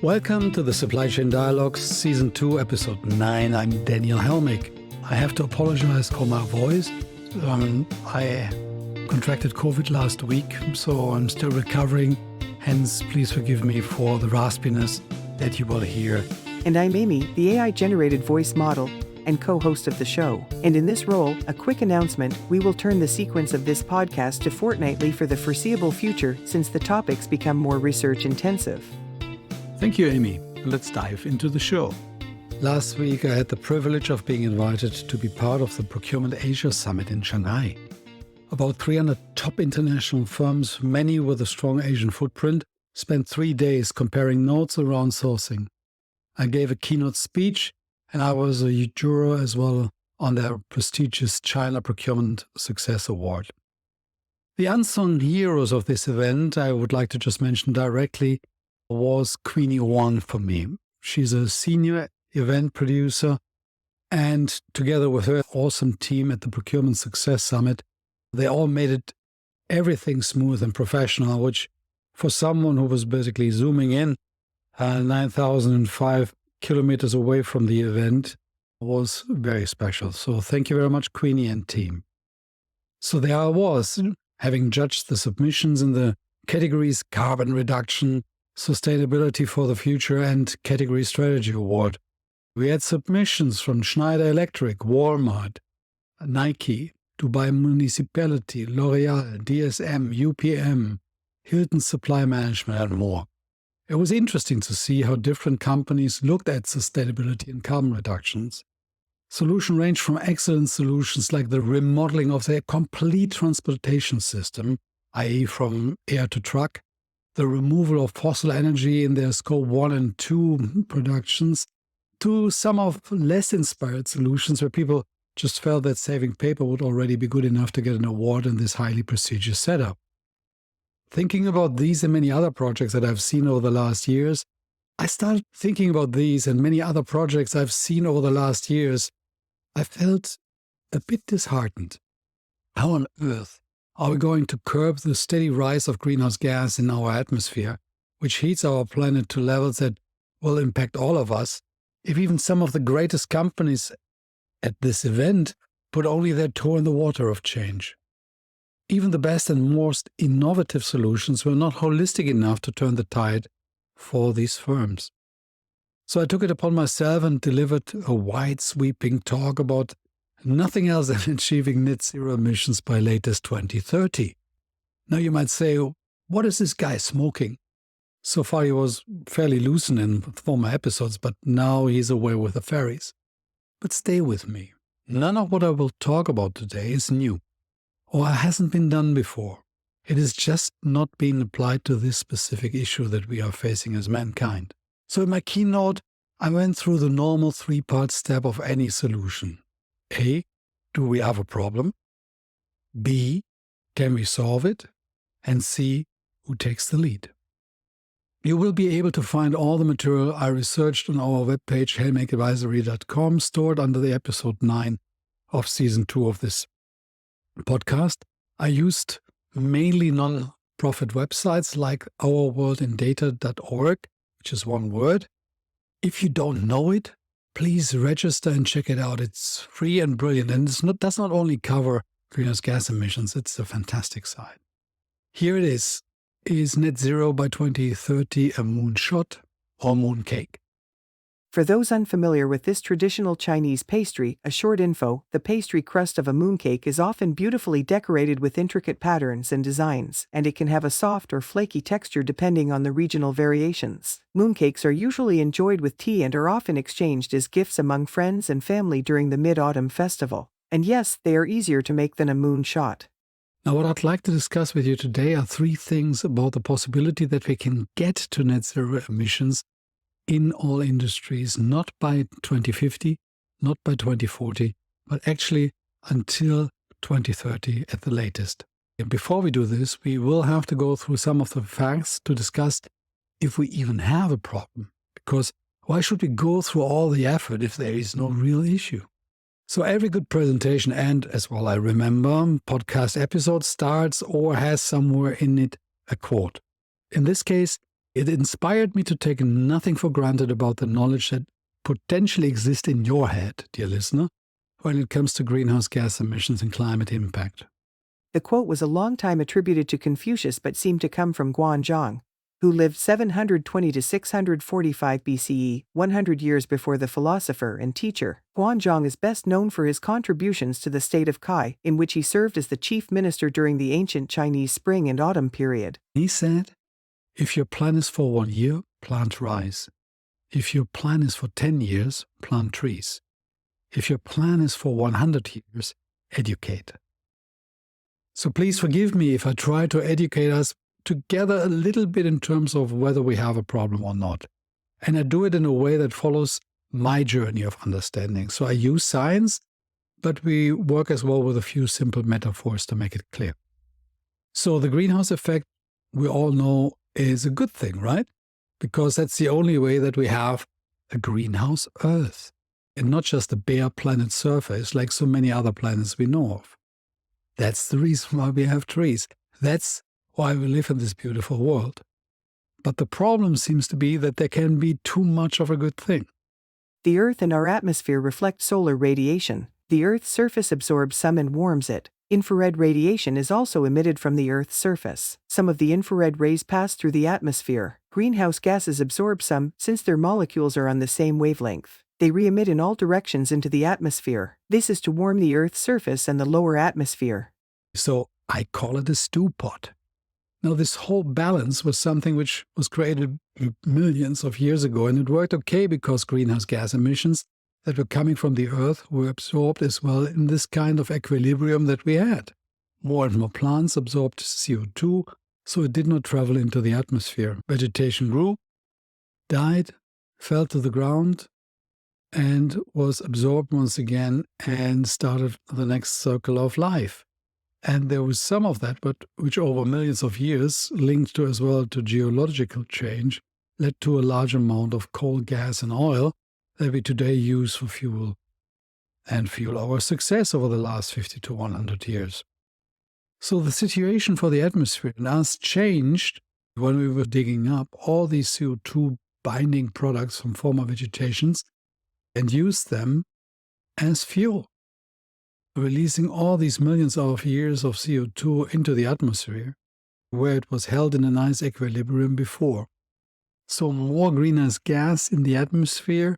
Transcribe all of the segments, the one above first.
Welcome to the Supply Chain Dialogues Season 2, Episode 9. I'm Daniel Helmig. I have to apologize for my voice. I contracted COVID last week, so I'm still recovering. Hence, please forgive me for the raspiness that you will hear. And I'm Amy, the AI-generated voice model and co-host of the show. And in this role, a quick announcement, we will turn the sequence of this podcast to fortnightly for the foreseeable future since the topics become more research-intensive. Thank you, Amy. Let's dive into the show. Last week, I had the privilege of being invited to be part of the Procurement Asia Summit in Shanghai. About 300 top international firms, many with a strong Asian footprint, spent 3 days comparing notes around sourcing. I gave a keynote speech, and I was a juror as well on their prestigious China Procurement Success Award. The unsung heroes of this event, I would like to just mention directly, was Queenie Wong for me. She's a senior event producer, and together with her awesome team at the Procurement Success Summit, they all made it everything smooth and professional, which for someone who was basically zooming in 9,005 kilometers away from the event was very special. So thank you very much, Queenie and team. So there I was, having judged the submissions in the categories Carbon Reduction, Sustainability for the Future and Category Strategy Award. We had submissions from Schneider Electric, Walmart, Nike, Dubai Municipality, L'Oreal, DSM, UPM, Hilton Supply Management and more. It was interesting to see how different companies looked at sustainability and carbon reductions. Solutions ranged from excellent solutions like the remodeling of their complete transportation system, i.e. from air to truck, the removal of fossil energy in their Scope 1 and 2 productions, to some of less inspired solutions where people just felt that saving paper would already be good enough to get an award in this highly prestigious setup. Thinking about these and many other projects that I've seen over the last years, I started thinking about these and many other projects I've seen over the last years. I felt a bit disheartened. How on earth are we going to curb the steady rise of greenhouse gas in our atmosphere, which heats our planet to levels that will impact all of us, if even some of the greatest companies at this event put only their toe in the water of change? Even the best and most innovative solutions were not holistic enough to turn the tide for these firms. So I took it upon myself and delivered a wide-sweeping talk about nothing else than achieving net zero emissions by latest 2030. Now you might say, what is this guy smoking? So far he was fairly loosened in former episodes, but now he's away with the ferries. But stay with me. None of what I will talk about today is new, or hasn't been done before. It is just not being applied to this specific issue that we are facing as mankind. So in my keynote, I went through the normal 3-part step of any solution. A, do we have a problem? B, can we solve it? And C, who takes the lead? You will be able to find all the material I researched on our webpage helmigadvisory.com, stored under the episode 9 of season 2 of this podcast. I used mainly non-profit websites like ourworldindata.org, which is one word. If you don't know it, please register and check it out. It's free and brilliant, and does not only cover greenhouse gas emissions, it's a fantastic site. Here it is. Is net zero by 2030 a moonshot or mooncake? For those unfamiliar with this traditional Chinese pastry, a short info: the pastry crust of a mooncake is often beautifully decorated with intricate patterns and designs, and it can have a soft or flaky texture depending on the regional variations. Mooncakes are usually enjoyed with tea and are often exchanged as gifts among friends and family during the Mid-Autumn Festival. And yes, they are easier to make than a moonshot. Now, what I'd like to discuss with you today are 3 things about the possibility that we can get to net zero emissions in all industries, not by 2050, not by 2040, but actually until 2030 at the latest. And before we do this, we will have to go through some of the facts to discuss if we even have a problem. Because why should we go through all the effort if there is no real issue? So every good presentation and, as well I remember, podcast episode starts or has somewhere in it a quote. In this case, It inspired me to take nothing for granted about the knowledge that potentially exists in your head, dear listener, when it comes to greenhouse gas emissions and climate impact. The quote was a long time attributed to Confucius but seemed to come from Guanzhong, who lived 720 to 645 BCE, 100 years before the philosopher and teacher. Guanzhong is best known for his contributions to the state of Kai, in which he served as the chief minister during the ancient Chinese spring and autumn period. He said, "If your plan is for 1 year, plant rice. If your plan is for 10 years, plant trees. If your plan is for 100 years, educate." So please forgive me if I try to educate us together a little bit in terms of whether we have a problem or not. And I do it in a way that follows my journey of understanding. So I use science, but we work as well with a few simple metaphors to make it clear. So the greenhouse effect, we all know, is a good thing, right? Because that's the only way that we have a greenhouse Earth, and not just a bare planet surface like so many other planets we know of. That's the reason why we have trees. That's why we live in this beautiful world. But the problem seems to be that there can be too much of a good thing. The Earth and our atmosphere reflect solar radiation. The Earth's surface absorbs some and warms it. Infrared radiation is also emitted from the Earth's surface. Some of the infrared rays pass through the atmosphere. Greenhouse gases absorb some, since their molecules are on the same wavelength. They re-emit in all directions into the atmosphere. This is to warm the Earth's surface and the lower atmosphere. So I call it a stew pot. Now, this whole balance was something which was created millions of years ago, and it worked okay because greenhouse gas emissions that were coming from the Earth were absorbed as well in this kind of equilibrium that we had. More and more plants absorbed CO2, so it did not travel into the atmosphere. Vegetation grew, died, fell to the ground, and was absorbed once again and started the next circle of life. And there was some of that, but which over millions of years, linked to as well to geological change, led to a large amount of coal, gas, and oil that we today use for fuel and fuel our success over the last 50 to 100 years. So the situation for the atmosphere and us changed when we were digging up all these CO2 binding products from former vegetations and used them as fuel, releasing all these millions of years of CO2 into the atmosphere, where it was held in a nice equilibrium before. So more greenhouse gas in the atmosphere,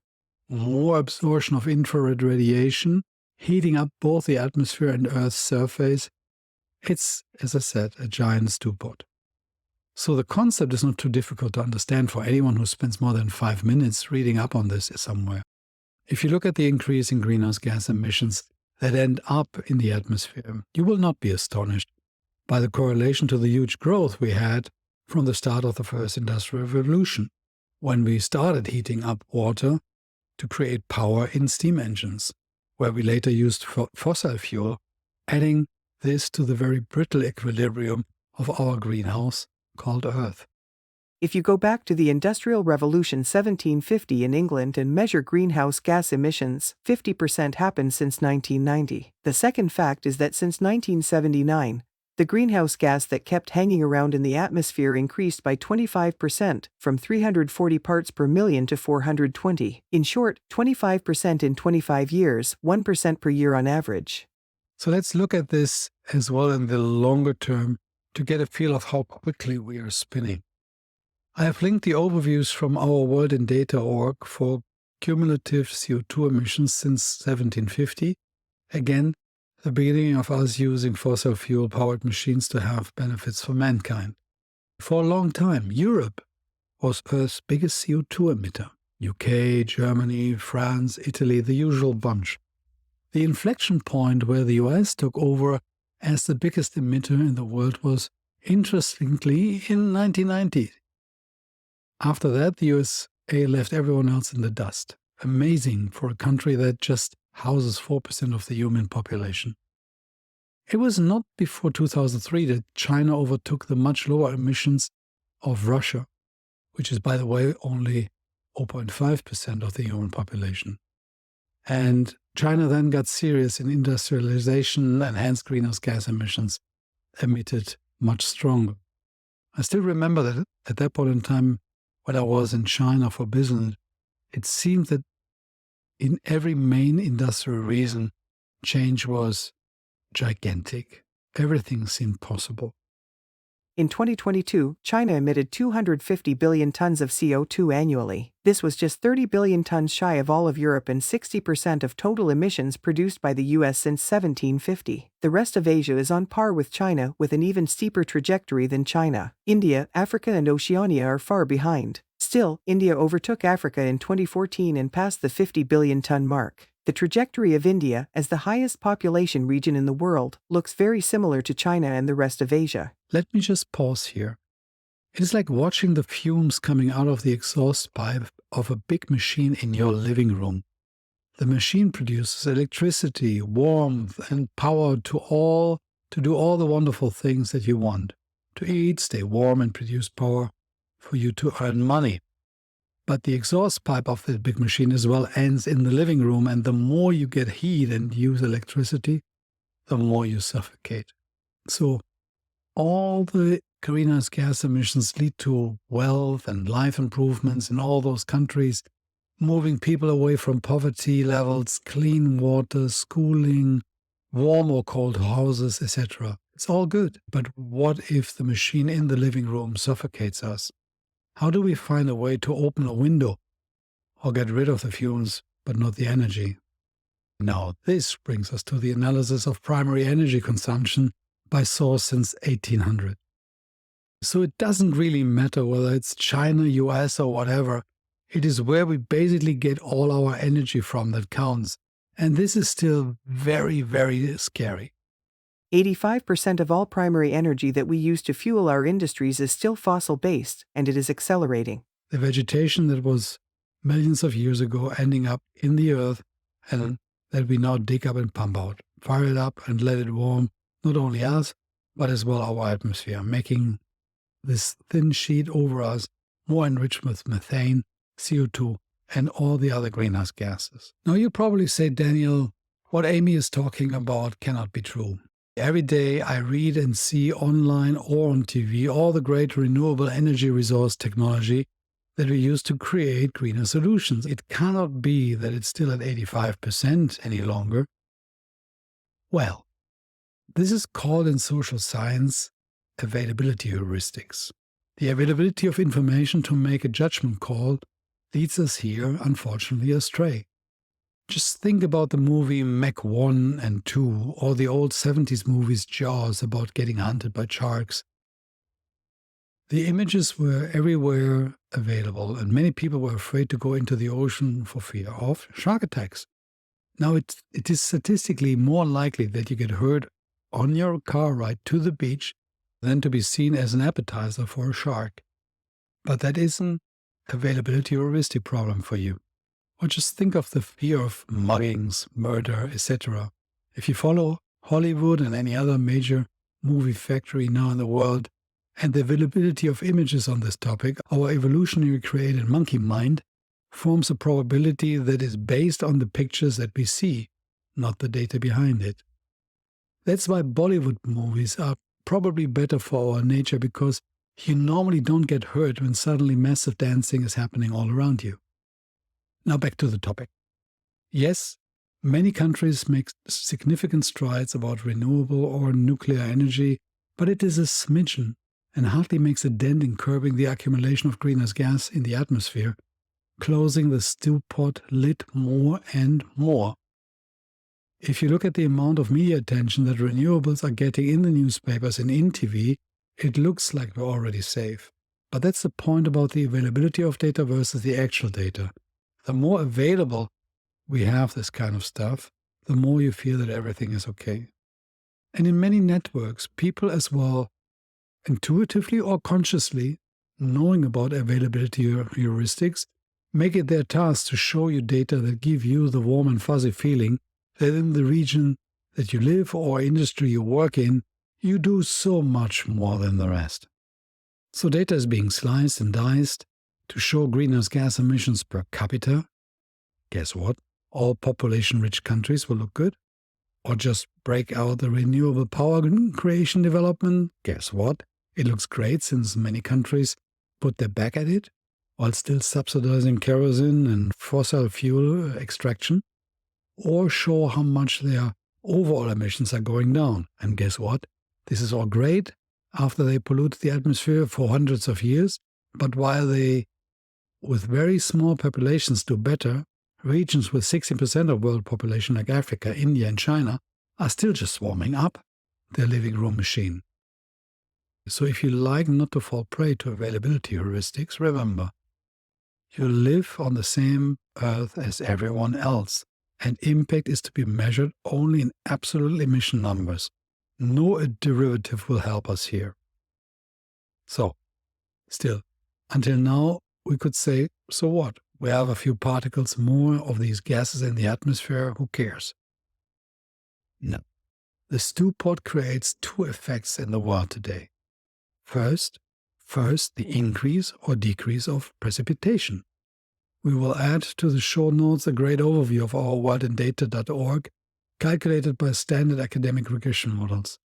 more absorption of infrared radiation, heating up both the atmosphere and Earth's surface. It's, as I said, a giant stew pot. So the concept is not too difficult to understand for anyone who spends more than 5 minutes reading up on this somewhere. If you look at the increase in greenhouse gas emissions that end up in the atmosphere, you will not be astonished by the correlation to the huge growth we had from the start of the first industrial revolution, when we started heating up water to create power in steam engines, where we later used fossil fuel, adding this to the very brittle equilibrium of our greenhouse called Earth. If you go back to the Industrial Revolution 1750 in England and measure greenhouse gas emissions, 50% happened since 1990. The second fact is that since 1979, the greenhouse gas that kept hanging around in the atmosphere increased by 25%, from 340 parts per million to 420. In short, 25% in 25 years, 1% per year on average. So let's look at this as well in the longer term to get a feel of how quickly we are spinning. I have linked the overviews from our World in Data org for cumulative CO2 emissions since 1750. Again, the beginning of us using fossil fuel-powered machines to have benefits for mankind. For a long time, Europe was Earth's biggest CO2 emitter. UK, Germany, France, Italy, the usual bunch. The inflection point where the US took over as the biggest emitter in the world was, interestingly, in 1990. After that, the USA left everyone else in the dust. Amazing for a country that just houses 4% of the human population. It was not before 2003 that China overtook the much lower emissions of Russia, which is, by the way, only 0.5% of the human population. And China then got serious in industrialization, and hence greenhouse gas emissions emitted much stronger. I still remember that at that point in time, when I was in China for business, it seemed that in every main industrial region, change was gigantic. Everything seemed possible. In 2022, China emitted 250 billion tons of CO2 annually. This was just 30 billion tons shy of all of Europe and 60% of total emissions produced by the US since 1750. The rest of Asia is on par with China, with an even steeper trajectory than China. India, Africa, and Oceania are far behind. Still, India overtook Africa in 2014 and passed the 50 billion ton mark. The trajectory of India, as the highest population region in the world, looks very similar to China and the rest of Asia. Let me just pause here. It is like watching the fumes coming out of the exhaust pipe of a big machine in your living room. The machine produces electricity, warmth, and power to do all the wonderful things that you want. To eat, stay warm, and produce power for you to earn money. But the exhaust pipe of the big machine as well ends in the living room, and the more you get heat and use electricity, the more you suffocate. So all the greenhouse gas emissions lead to wealth and life improvements in all those countries, moving people away from poverty levels, clean water, schooling, warm or cold houses, etc. It's all good. But what if the machine in the living room suffocates us? How do we find a way to open a window or get rid of the fumes, but not the energy? Now, this brings us to the analysis of primary energy consumption by source since 1800. So it doesn't really matter whether it's China, US, or whatever. It is where we basically get all our energy from that counts. And this is still very, very scary. 85% of all primary energy that we use to fuel our industries is still fossil-based, and it is accelerating. The vegetation that was millions of years ago ending up in the earth and that we now dig up and pump out, fire it up and let it warm not only us, but as well our atmosphere, making this thin sheet over us more enriched with methane, CO2, and all the other greenhouse gases. Now you probably say, Daniel, what Amy is talking about cannot be true. Every day I read and see online or on TV all the great renewable energy resource technology that we use to create greener solutions. It cannot be that it's still at 85% any longer. Well, this is called in social science availability heuristics. The availability of information to make a judgment call leads us here, unfortunately, astray. Just think about the movie Mech 1 and 2 or the old 70s movies Jaws about getting hunted by sharks. The images were everywhere available and many people were afraid to go into the ocean for fear of shark attacks. Now it is statistically more likely that you get hurt on your car ride to the beach than to be seen as an appetizer for a shark. But that isn't availability heuristic problem for you. Or just think of the fear of muggings, murder, etc. If you follow Hollywood and any other major movie factory now in the world, and the availability of images on this topic, our evolutionary created monkey mind forms a probability that is based on the pictures that we see, not the data behind it. That's why Bollywood movies are probably better for our nature, because you normally don't get hurt when suddenly massive dancing is happening all around you. Now back to the topic. Yes, many countries make significant strides about renewable or nuclear energy, but it is a smidgen and hardly makes a dent in curbing the accumulation of greenhouse gas in the atmosphere, closing the stew pot lid more and more. If you look at the amount of media attention that renewables are getting in the newspapers and in TV, it looks like we're already safe. But that's the point about the availability of data versus the actual data. The more available we have this kind of stuff, the more you feel that everything is okay. And in many networks, people as well, intuitively or consciously, knowing about availability heuristics, make it their task to show you data that give you the warm and fuzzy feeling that in the region that you live or industry you work in, you do so much more than the rest. So data is being sliced and diced to show greenhouse gas emissions per capita. Guess what? All population-rich countries will look good. Or just break out the renewable power creation development. Guess what? It looks great since many countries put their back at it. while still subsidizing kerosene and fossil fuel extraction, or show how much their overall emissions are going down. And guess what? This is all great after they pollute the atmosphere for hundreds of years, but while they, with very small populations, do better, regions with 60% of world population like Africa, India, and China are still just warming up their living room machine. So if you like not to fall prey to availability heuristics, remember, you live on the same Earth as everyone else, and impact is to be measured only in absolute emission numbers. No derivative will help us here. So, still, until now, we could say, so what? We have a few particles more of these gases in the atmosphere, who cares? No. The stew pot creates two effects in the world today. First, the increase or decrease of precipitation. We will add to the show notes a great overview of our worldindata.org, calculated by standard academic regression models.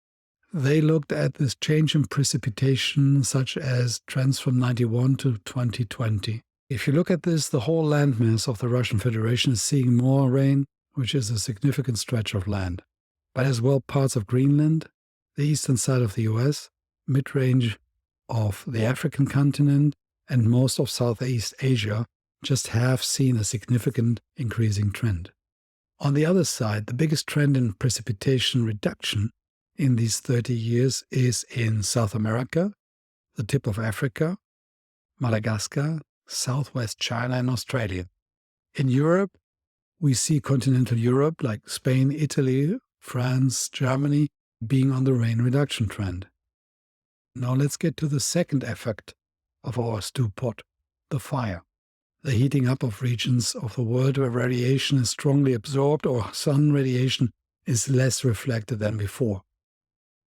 They looked at this change in precipitation, such as trends from 91 to 2020. If you look at this, the whole landmass of the Russian Federation is seeing more rain, which is a significant stretch of land. But as well parts of Greenland, the eastern side of the US, mid-range of the African continent, and most of Southeast Asia just have seen a significant increasing trend. On the other side, the biggest trend in precipitation reduction in these 30 years is in South America, the tip of Africa, Madagascar, southwest China, and Australia. In Europe, we see continental Europe like Spain, Italy, France, Germany being on the rain reduction trend. Now let's get to the second effect of our stew pot, the fire. The heating up of regions of the world where radiation is strongly absorbed or sun radiation is less reflected than before.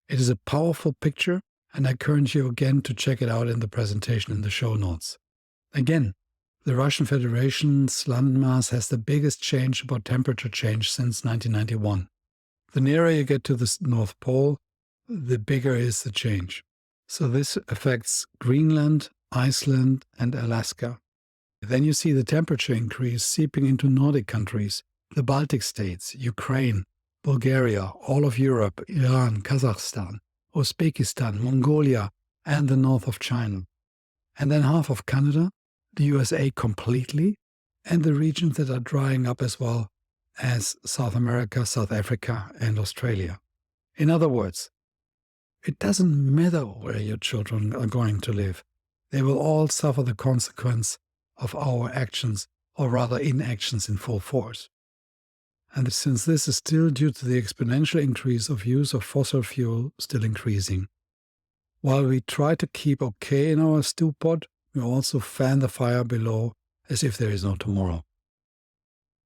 It is a powerful picture, and I encourage you again to check it out in the presentation in the show notes. Again, the Russian Federation's landmass has the biggest change about temperature change since 1991. The nearer you get to the North Pole, the bigger is the change. So this affects Greenland, Iceland, and Alaska. Then you see the temperature increase seeping into Nordic countries, the Baltic states, Ukraine, Bulgaria, all of Europe, Iran, Kazakhstan, Uzbekistan, Mongolia, and the north of China. And then half of Canada, the USA completely, and the regions that are drying up as well as South America, South Africa, and Australia. In other words, it doesn't matter where your children are going to live. They will all suffer the consequence of our actions, or rather inactions, in full force. And since this is still due to the exponential increase of use of fossil fuel still increasing. While we try to keep okay in our stew pot, we also fan the fire below as if there is no tomorrow.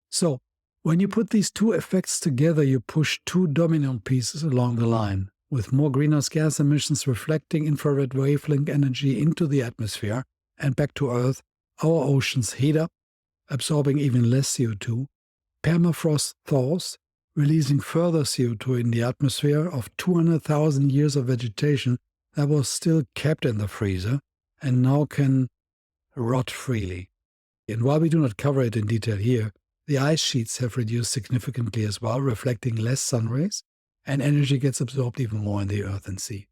So, when you put these two effects together, you push two domino pieces along the line, with more greenhouse gas emissions reflecting infrared wavelength energy into the atmosphere and back to Earth. Our oceans heat up, absorbing even less CO2. Permafrost thaws, releasing further CO2 in the atmosphere of 200,000 years of vegetation that was still kept in the freezer and now can rot freely. And while we do not cover it in detail here, the ice sheets have reduced significantly as well, reflecting less sun rays, and energy gets absorbed even more in the earth and sea.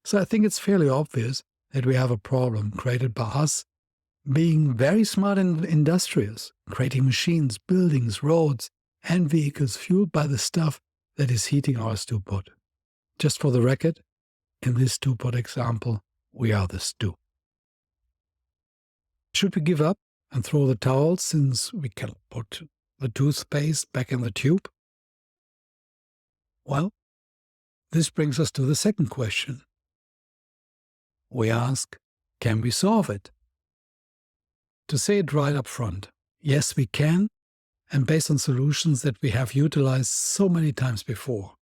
So I think it's fairly obvious that we have a problem created by us being very smart and industrious, creating machines, buildings, roads, and vehicles fueled by the stuff that is heating our stew pot. Just for the record, in this stew pot example, we are the stew. Should we give up and throw the towel since we cannot put the toothpaste back in the tube? Well, this brings us to the second question. We ask, can we solve it? To say it right up front, yes, we can, and based on solutions that we have utilized so many times before.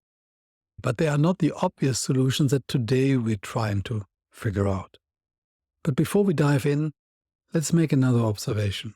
But they are not the obvious solutions that today we're trying to figure out. But before we dive in, let's make another observation.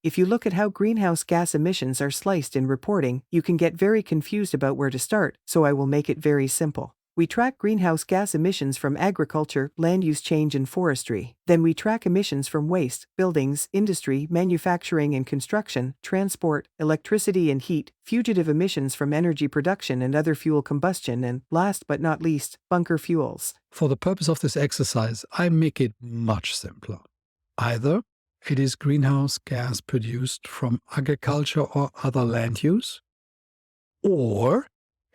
If you look at how greenhouse gas emissions are sliced in reporting, you can get very confused about where to start, so I will make it very simple. We track greenhouse gas emissions from agriculture, land use change, and forestry. Then we track emissions from waste, buildings, industry, manufacturing and construction, transport, electricity and heat, fugitive emissions from energy production and other fuel combustion, and, last but not least, bunker fuels. For the purpose of this exercise, I make it much simpler. Either it is greenhouse gas produced from agriculture or other land use, or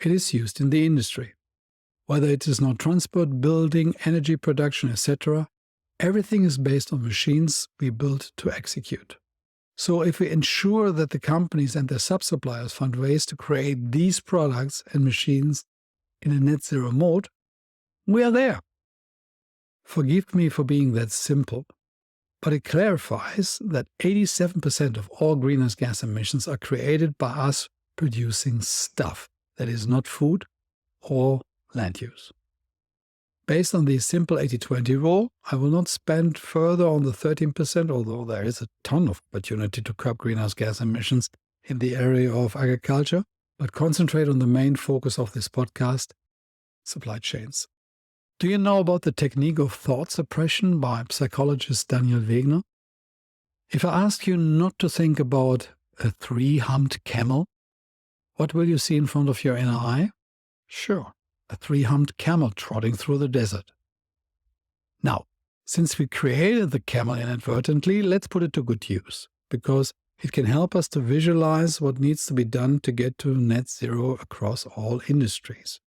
it is used in the industry. Whether it is now transport, building, energy production, etc., everything is based on machines we build to execute. So if we ensure that the companies and their sub-suppliers find ways to create these products and machines in a net zero mode, we are there. Forgive me for being that simple, but it clarifies that 87% of all greenhouse gas emissions are created by us producing stuff that is not food or land use. Based on the simple 80-20 rule, I will not spend further on the 13%, although there is a ton of opportunity to curb greenhouse gas emissions in the area of agriculture, but concentrate on the main focus of this podcast, supply chains. Do you know about the technique of thought suppression by psychologist Daniel Wegner? If I ask you not to think about a three-humped camel, what will you see in front of your inner eye? Sure, a three-humped camel trotting through the desert. Now, since we created the camel inadvertently, let's put it to good use, because it can help us to visualize what needs to be done to get to net zero across all industries.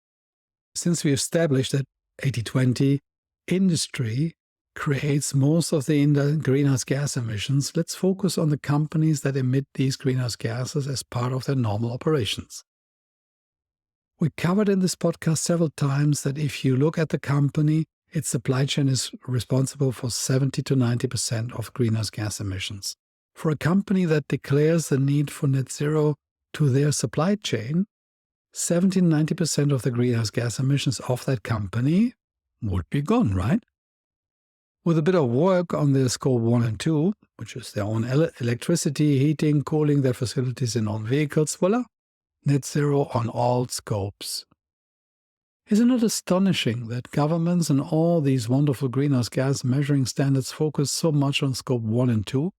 Since we established that 80-20 industry creates most of the greenhouse gas emissions, let's focus on the companies that emit these greenhouse gases as part of their normal operations. We covered in this podcast several times that if you look at the company, its supply chain is responsible for 70 to 90% of greenhouse gas emissions. For a company that declares the need for net zero to their supply chain, 70-90% of the greenhouse gas emissions of that company would be gone, right? With a bit of work on their scope 1 and 2, which is their own electricity, heating, cooling their facilities and own vehicles, voila, net zero on all scopes. Isn't it astonishing that governments and all these wonderful greenhouse gas measuring standards focus so much on scope 1 and 2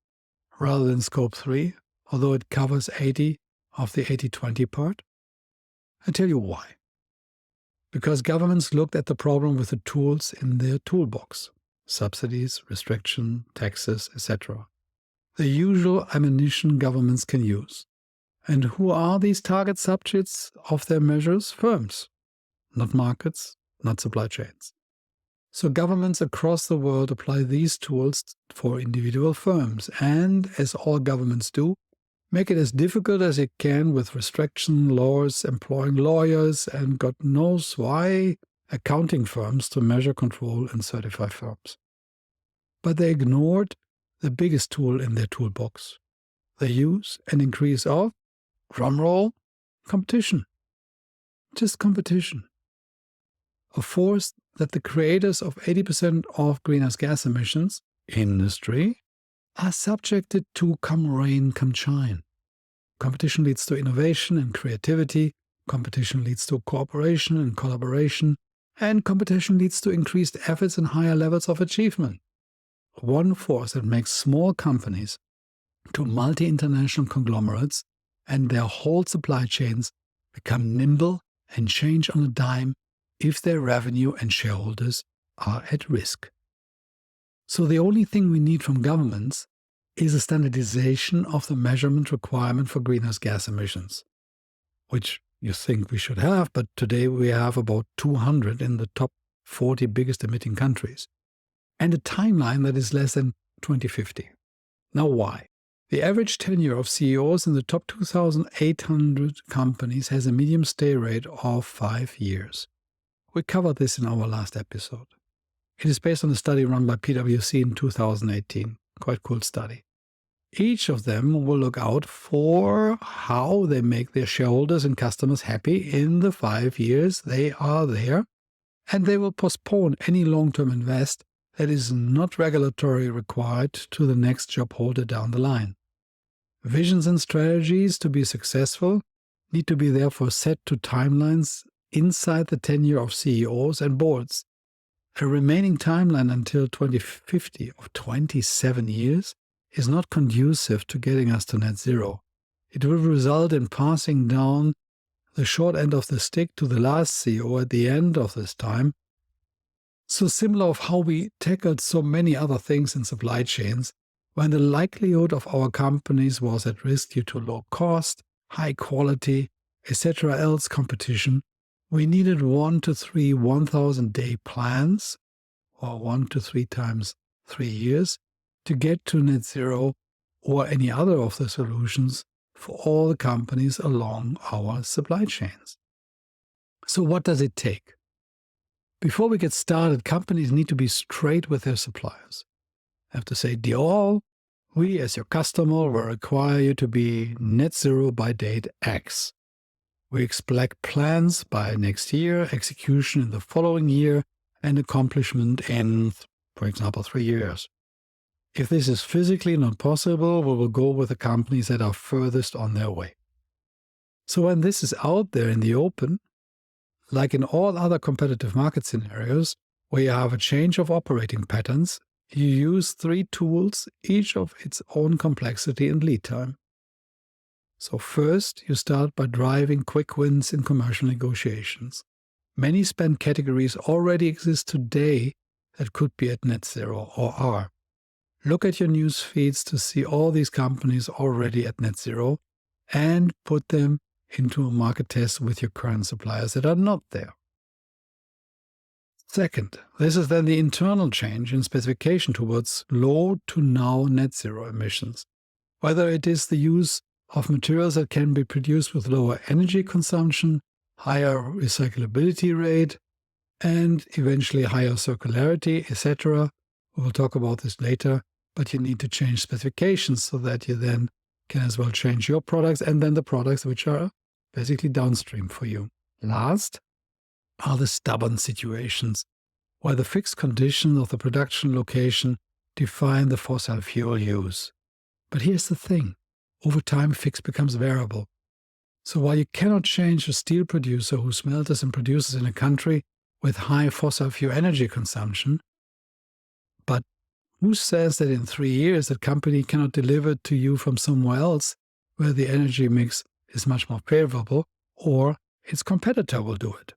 rather than scope 3, although it covers 80 of the 80-20 part? I tell you why. Because governments looked at the problem with the tools in their toolbox: subsidies, restriction, taxes, etc. The usual ammunition governments can use. And who are these target subjects of their measures? Firms, not markets, not supply chains. So governments across the world apply these tools for individual firms and, as all governments do, make it as difficult as it can with restriction laws, employing lawyers, and God knows why, accounting firms to measure, control, and certify firms. But they ignored the biggest tool in their toolbox: the use and increase of, drumroll, competition. Just competition. A force that the creators of 80% of greenhouse gas emissions, industry, are subjected to come rain, come shine. Competition leads to innovation and creativity, competition leads to cooperation and collaboration, and competition leads to increased efforts and higher levels of achievement. One force that makes small companies to multi-international conglomerates and their whole supply chains become nimble and change on a dime if their revenue and shareholders are at risk. So the only thing we need from governments is a standardization of the measurement requirement for greenhouse gas emissions, which you think we should have, but today we have about 200 in the top 40 biggest emitting countries, and a timeline that is less than 2050. Now why? The average tenure of CEOs in the top 2,800 companies has a median stay rate of 5 years. We covered this in our last episode. It is based on a study run by PwC in 2018. Quite cool study. Each of them will look out for how they make their shareholders and customers happy in the 5 years they are there, and they will postpone any long-term invest that is not regulatory required to the next job holder down the line. Visions and strategies to be successful need to be therefore set to timelines inside the tenure of CEOs and boards. A remaining timeline until 2050 of 27 years is not conducive to getting us to net zero. It will result in passing down the short end of the stick to the last CEO at the end of this time. So similar of how we tackled so many other things in supply chains, when the likelihood of our companies was at risk due to low cost, high quality, etc. else competition, we needed 1 to 3 1,000-day plans, or 1 to 3 times 3 years, to get to net zero or any other of the solutions for all the companies along our supply chains. So what does it take? Before we get started, companies need to be straight with their suppliers. They have to say, dear all, we as your customer will require you to be net zero by date X. We expect plans by next year, execution in the following year, and accomplishment in, for example, 3 years. If this is physically not possible, we will go with the companies that are furthest on their way. So when this is out there in the open, like in all other competitive market scenarios, where you have a change of operating patterns, you use 3 tools, each of its own complexity and lead time. So first, you start by driving quick wins in commercial negotiations. Many spend categories already exist today that could be at net zero or are. Look at your news feeds to see all these companies already at net zero and put them into a market test with your current suppliers that are not there. Second, this is then the internal change in specification towards low to now net zero emissions. Whether it is the use of materials that can be produced with lower energy consumption, higher recyclability rate, and eventually higher circularity, etc. We will talk about this later, but you need to change specifications so that you then can as well change your products and then the products which are basically downstream for you. Last are the stubborn situations where the fixed conditions of the production location define the fossil fuel use. But here's the thing. Over time, fixed becomes variable. So while you cannot change a steel producer who smelters and produces in a country with high fossil fuel energy consumption, but who says that in 3 years that company cannot deliver to you from somewhere else where the energy mix is much more favorable, or its competitor will do it?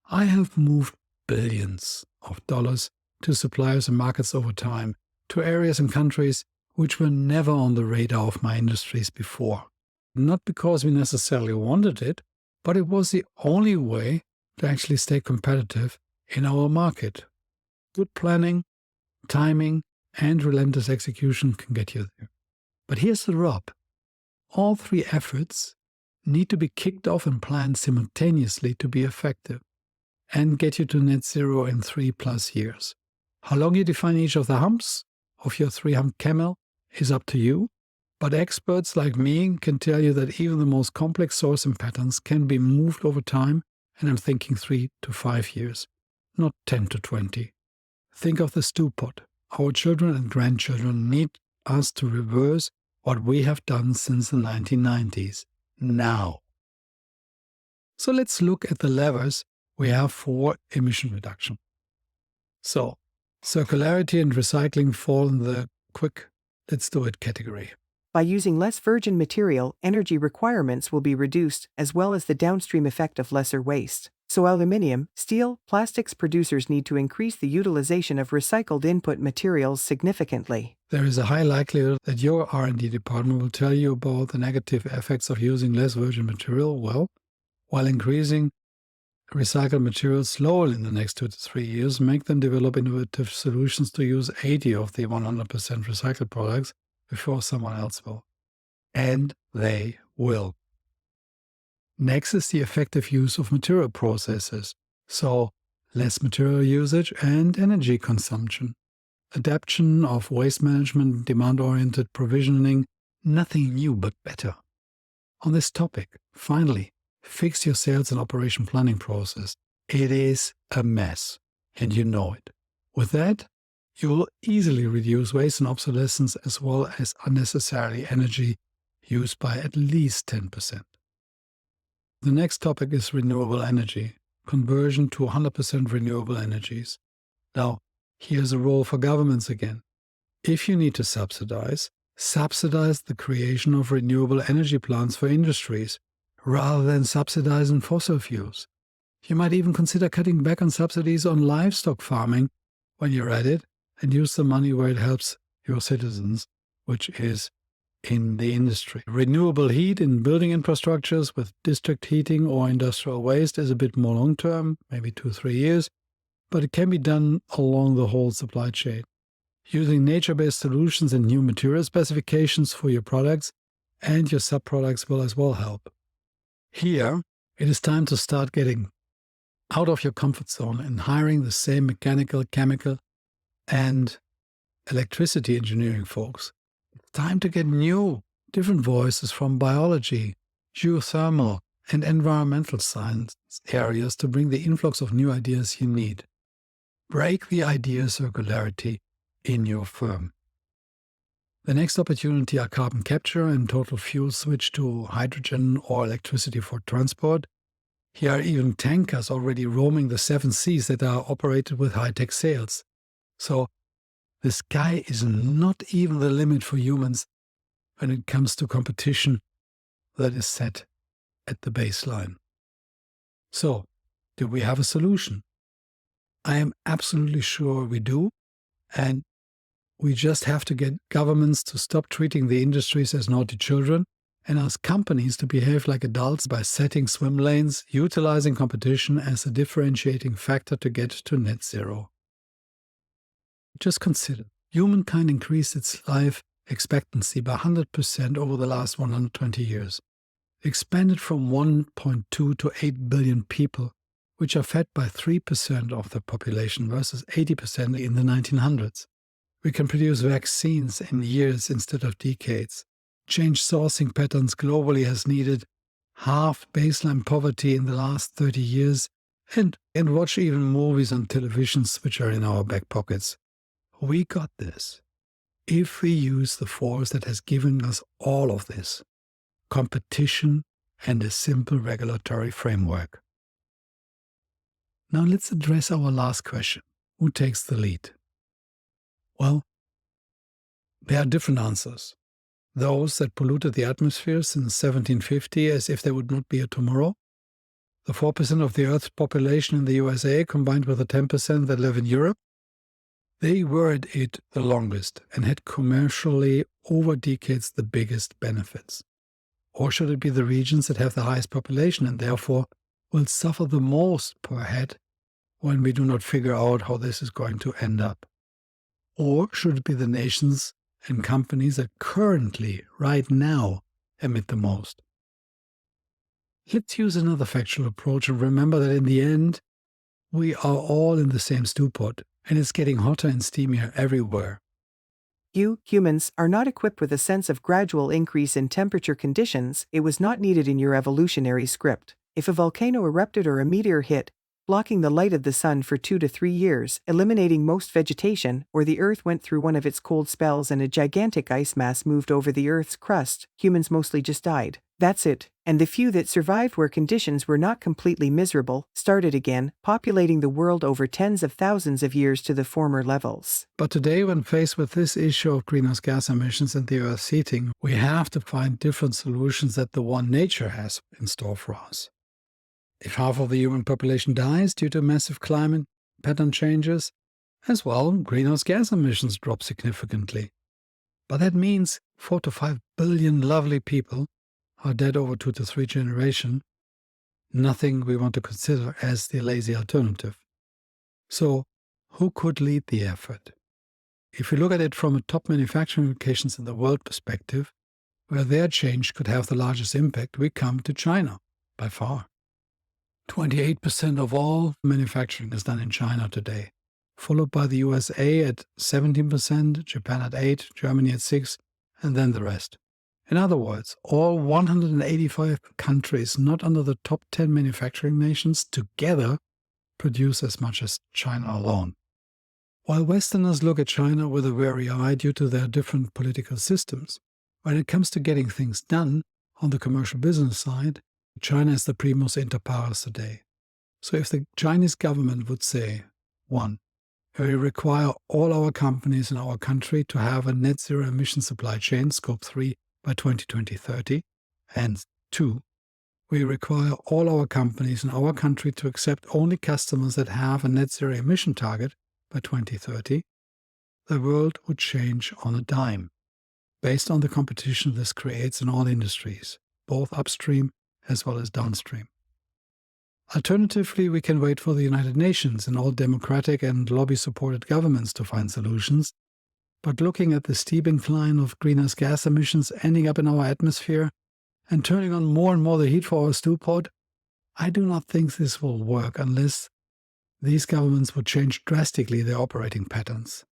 I have moved billions of dollars to suppliers and markets over time, to areas and countries which were never on the radar of my industries before. Not because we necessarily wanted it, but it was the only way to actually stay competitive in our market. Good planning, timing, and relentless execution can get you there. But here's the rub. All 3 efforts need to be kicked off and planned simultaneously to be effective and get you to net zero in 3+ years. How long you define each of the humps of your 3-hump camel is up to you, but experts like me can tell you that even the most complex sourcing patterns can be moved over time, and I'm thinking 3 to 5 years, not 10 to 20. Think of the stew pot. Our children and grandchildren need us to reverse what we have done since the 1990s, now. So let's look at the levers we have for emission reduction. So, circularity and recycling fall in the quick let's do it category. By using less virgin material, energy requirements will be reduced, as well as the downstream effect of lesser waste. So aluminum, steel, plastics producers need to increase the utilization of recycled input materials significantly. There is a high likelihood that your R&D department will tell you about the negative effects of using less virgin material, while increasing recycled materials slowly in the next 2 to 3 years, make them develop innovative solutions to use 80 of the 100% recycled products before someone else will. And they will. Next is the effective use of material processes, so less material usage and energy consumption. Adaptation of waste management, demand-oriented provisioning, nothing new but better. On this topic, finally, fix your sales and operation planning process. It is a mess, and you know it. With that, you will easily reduce waste and obsolescence as well as unnecessary energy use by at least 10%. The next topic is renewable energy, conversion to 100% renewable energies. Now, here's a role for governments again. If you need to subsidize the creation of renewable energy plants for industries, rather than subsidizing fossil fuels. You might even consider cutting back on subsidies on livestock farming when you're at it, and use the money where it helps your citizens, which is in the industry. Renewable heat in building infrastructures with district heating or industrial waste is a bit more long-term, maybe 2-3 years, but it can be done along the whole supply chain. Using nature-based solutions and new material specifications for your products and your sub-products will as well help. Here, it is time to start getting out of your comfort zone and hiring the same mechanical, chemical, and electricity engineering folks. It's time to get new, different voices from biology, geothermal, and environmental science areas to bring the influx of new ideas you need. Break the idea circularity in your firm. The next opportunity are carbon capture and total fuel switch to hydrogen or electricity for transport. Here are even tankers already roaming the 7 seas that are operated with high-tech sails. So the sky is not even the limit for humans when it comes to competition that is set at the baseline. So, do we have a solution? I am absolutely sure we do, and we just have to get governments to stop treating the industries as naughty children and ask companies to behave like adults by setting swim lanes, utilizing competition as a differentiating factor to get to net zero. Just consider, humankind increased its life expectancy by 100% over the last 120 years. Expanded from 1.2 to 8 billion people, which are fed by 3% of the population versus 80% in the 1900s. We can produce vaccines in years instead of decades. Change sourcing patterns globally has needed half baseline poverty in the last 30 years and watch even movies on televisions which are in our back pockets. We got this if we use the force that has given us all of this, competition and a simple regulatory framework. Now let's address our last question. Who takes the lead? Well, there are different answers. Those that polluted the atmosphere since 1750 as if there would not be a tomorrow. The 4% of the Earth's population in the USA combined with the 10% that live in Europe. They were at it the longest and had commercially over decades the biggest benefits. Or should it be the regions that have the highest population and therefore will suffer the most per head when we do not figure out how this is going to end up? Or should it be the nations and companies that currently, right now, emit the most? Let's use another factual approach and remember that in the end, we are all in the same stew pot, and it's getting hotter and steamier everywhere. You, humans, are not equipped with a sense of gradual increase in temperature conditions. It was not needed in your evolutionary script. If a volcano erupted or a meteor hit, blocking the light of the sun for 2 to 3 years, eliminating most vegetation, or the Earth went through one of its cold spells and a gigantic ice mass moved over the Earth's crust, humans mostly just died. That's it. And the few that survived where conditions were not completely miserable, started again, populating the world over tens of thousands of years to the former levels. But today, when faced with this issue of greenhouse gas emissions and the Earth's heating, we have to find different solutions than the one nature has in store for us. If half of the human population dies due to massive climate pattern changes, as well, greenhouse gas emissions drop significantly. But that means 4 to 5 billion lovely people are dead over 2 to 3 generations, nothing we want to consider as the lazy alternative. So, who could lead the effort? If we look at it from a top manufacturing locations in the world perspective, where their change could have the largest impact, we come to China, by far. 28% of all manufacturing is done in China today, followed by the USA at 17%, Japan at 8%, Germany at 6%, and then the rest. In other words, all 185 countries not under the top 10 manufacturing nations together produce as much as China alone. While Westerners look at China with a wary eye due to their different political systems, when it comes to getting things done on the commercial business side, China is the primus inter pares today. So if the Chinese government would say, 1, we require all our companies in our country to have a net zero emission supply chain, Scope 3, by 2030, and 2, we require all our companies in our country to accept only customers that have a net zero emission target by 2030, the world would change on a dime, based on the competition this creates in all industries, both upstream as well as downstream. Alternatively, we can wait for the United Nations and all democratic and lobby-supported governments to find solutions. But looking at the steep incline of greenhouse gas emissions ending up in our atmosphere and turning on more and more the heat for our stew pot, I do not think this will work unless these governments would change drastically their operating patterns.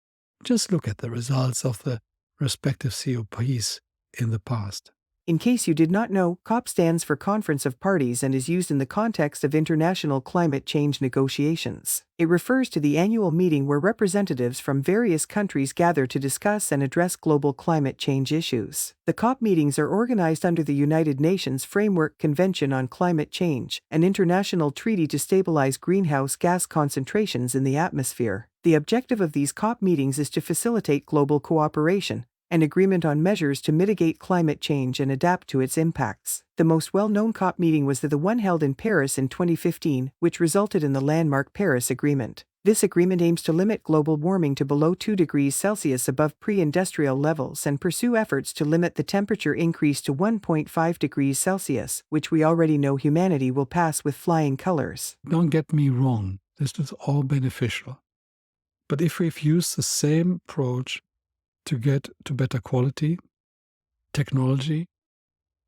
Just look at the results of the respective COPs in the past. In case you did not know, COP stands for Conference of Parties and is used in the context of international climate change negotiations. It refers to the annual meeting where representatives from various countries gather to discuss and address global climate change issues. The COP meetings are organized under the United Nations Framework Convention on Climate Change, an international treaty to stabilize greenhouse gas concentrations in the atmosphere. The objective of these COP meetings is to facilitate global cooperation and agreement on measures to mitigate climate change and adapt to its impacts. The most well-known COP meeting was the one held in Paris in 2015, which resulted in the landmark Paris Agreement. This agreement aims to limit global warming to below 2 degrees Celsius above pre-industrial levels and pursue efforts to limit the temperature increase to 1.5 degrees Celsius, which we already know humanity will pass with flying colors. Don't get me wrong, this is all beneficial. But if we've used the same approach to get to better quality, technology,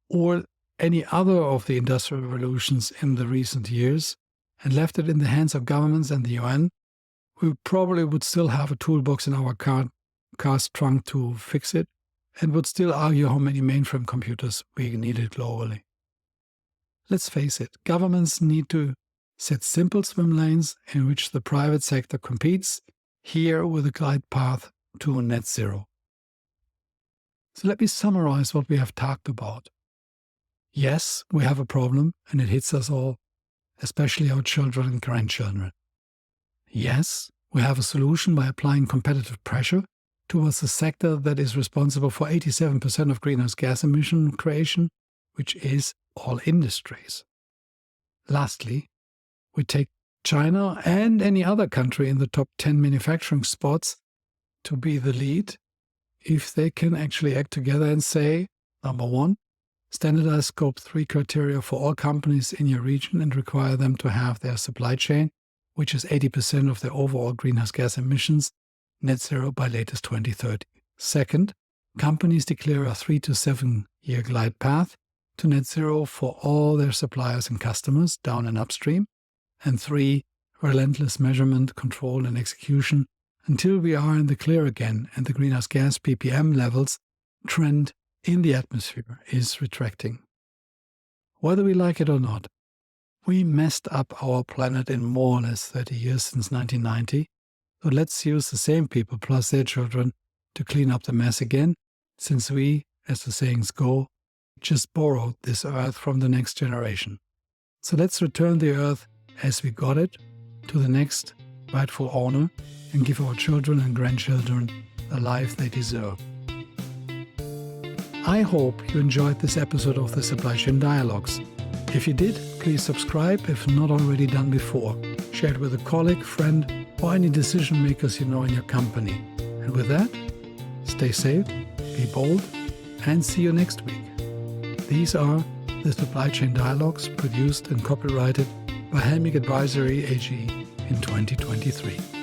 or any other of the industrial revolutions in the recent years, and left it in the hands of governments and the UN, we probably would still have a toolbox in our car's trunk to fix it, and would still argue how many mainframe computers we needed globally. Let's face it, governments need to set simple swim lanes in which the private sector competes, here with a glide path to net zero. So let me summarize what we have talked about. Yes, we have a problem and it hits us all, especially our children and grandchildren. Yes, we have a solution by applying competitive pressure towards the sector that is responsible for 87% of greenhouse gas emission creation, which is all industries. Lastly, we take China and any other country in the top 10 manufacturing spots to be the lead if they can actually act together and say, number 1, standardize Scope 3 criteria for all companies in your region and require them to have their supply chain, which is 80% of their overall greenhouse gas emissions, net zero by latest 2030. Second, companies declare a 3 to 7 year glide path to net zero for all their suppliers and customers, down and upstream. And 3, relentless measurement, control, and execution until we are in the clear again and the greenhouse gas ppm levels trend in the atmosphere is retracting. Whether we like it or not, we messed up our planet in more or less 30 years since 1990, so let's use the same people plus their children to clean up the mess again, since we, as the sayings go, just borrowed this earth from the next generation. So let's return the earth as we got it to the next rightful owner and give our children and grandchildren the life they deserve. I hope you enjoyed this episode of the Supply Chain Dialogues. If you did, please subscribe if not already done before. Share it with a colleague, friend, or any decision makers you know in your company. And with that, stay safe, be bold, and see you next week. These are the Supply Chain Dialogues produced and copyrighted by Helmig Advisory AG in 2023.